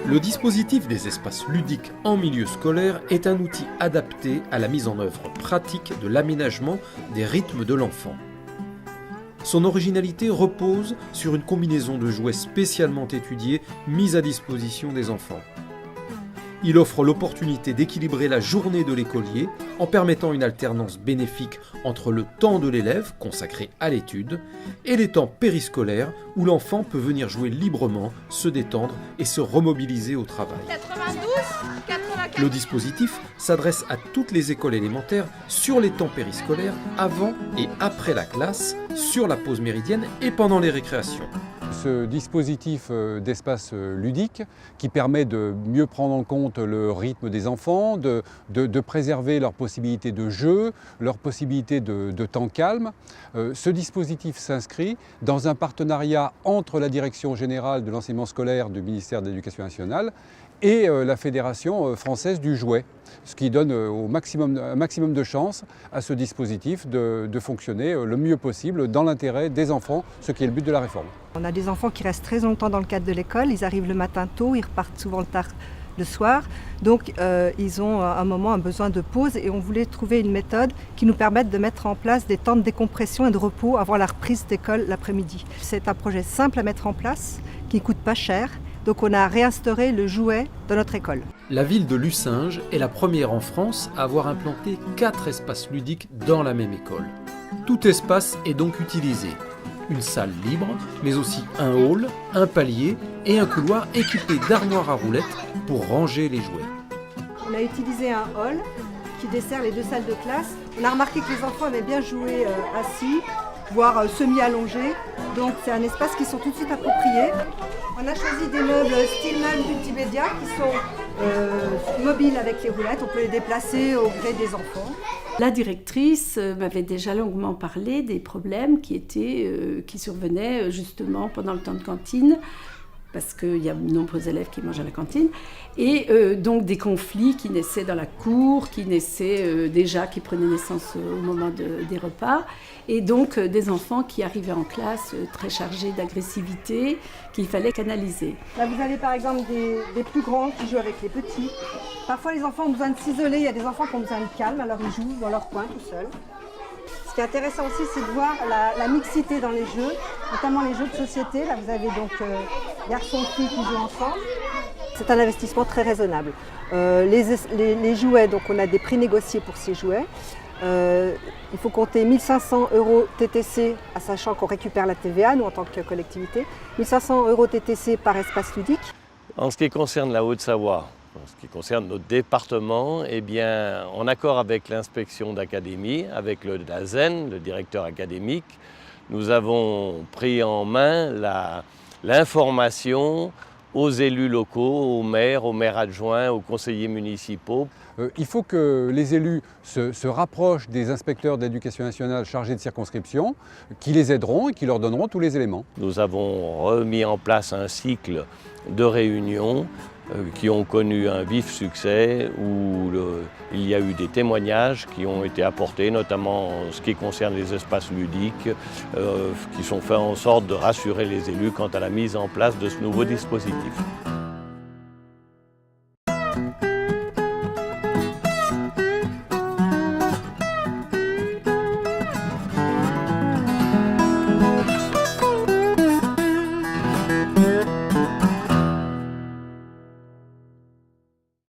Le dispositif des espaces ludiques en milieu scolaire est un outil adapté à la mise en œuvre pratique de l'aménagement des rythmes de l'enfant. Son originalité repose sur une combinaison de jouets spécialement étudiés mis à disposition des enfants. Il offre l'opportunité d'équilibrer la journée de l'écolier en permettant une alternance bénéfique entre le temps de l'élève consacré à l'étude et les temps périscolaires où l'enfant peut venir jouer librement, se détendre et se remobiliser au travail. 92, 84. Le dispositif s'adresse à toutes les écoles élémentaires sur les temps périscolaires avant et après la classe, sur la pause méridienne et pendant les récréations. Ce dispositif d'espace ludique qui permet de mieux prendre en compte le rythme des enfants, de préserver leurs possibilités de jeu, leurs possibilités de temps calme. Ce dispositif s'inscrit dans un partenariat entre la Direction générale de l'enseignement scolaire du ministère de l'Éducation nationale et la Fédération française du jouet, ce qui donne un maximum de chances à ce dispositif de fonctionner le mieux possible dans l'intérêt des enfants, ce qui est le but de la réforme. On a des enfants qui restent très longtemps dans le cadre de l'école, ils arrivent le matin tôt, ils repartent souvent tard le soir, donc ils ont un besoin de pause et on voulait trouver une méthode qui nous permette de mettre en place des temps de décompression et de repos avant la reprise d'école l'après-midi. C'est un projet simple à mettre en place, qui ne coûte pas cher. Donc on a réinstauré le jouet dans notre école. La ville de Lucinge est la première en France à avoir implanté 4 espaces ludiques dans la même école. Tout espace est donc utilisé. Une salle libre, mais aussi un hall, un palier et un couloir équipé d'armoires à roulettes pour ranger les jouets. On a utilisé un hall qui dessert les 2 salles de classe. On a remarqué que les enfants aimaient bien jouer assis, voire semi-allongés. Donc c'est un espace qui sont tout de suite appropriés. On a choisi des meubles style meubles multimédia qui sont mobiles avec les roulettes. On peut les déplacer au gré des enfants. La directrice m'avait déjà longuement parlé des problèmes qui survenaient justement pendant le temps de cantine, parce qu'il y a de nombreux élèves qui mangent à la cantine, et donc des conflits qui naissaient dans la cour, qui prenaient naissance au moment des repas, et donc des enfants qui arrivaient en classe très chargés d'agressivité, qu'il fallait canaliser. Là vous avez par exemple des plus grands qui jouent avec les petits. Parfois les enfants ont besoin de s'isoler, il y a des enfants qui ont besoin de calme, alors ils jouent dans leur coin tout seuls. Ce qui est intéressant aussi, c'est de voir la mixité dans les jeux, notamment les jeux de société. Là, vous avez donc garçons-filles qui jouent ensemble. C'est un investissement très raisonnable. Les jouets, donc on a des prix négociés pour ces jouets. Il faut compter 1 500 € TTC, sachant qu'on récupère la TVA, nous en tant que collectivité. 1 500 € TTC par espace ludique. En ce qui concerne la Haute-Savoie, en ce qui concerne notre département, eh bien, en accord avec l'inspection d'académie, avec le DAZEN, le directeur académique, nous avons pris en main l'information aux élus locaux, aux maires adjoints, aux conseillers municipaux. Il faut que les élus se rapprochent des inspecteurs d'éducation nationale chargés de circonscription, qui les aideront et qui leur donneront tous les éléments. Nous avons remis en place un cycle de réunions qui ont connu un vif succès, où il y a eu des témoignages qui ont été apportés, notamment en ce qui concerne les espaces ludiques, qui sont faits en sorte de rassurer les élus quant à la mise en place de ce nouveau dispositif.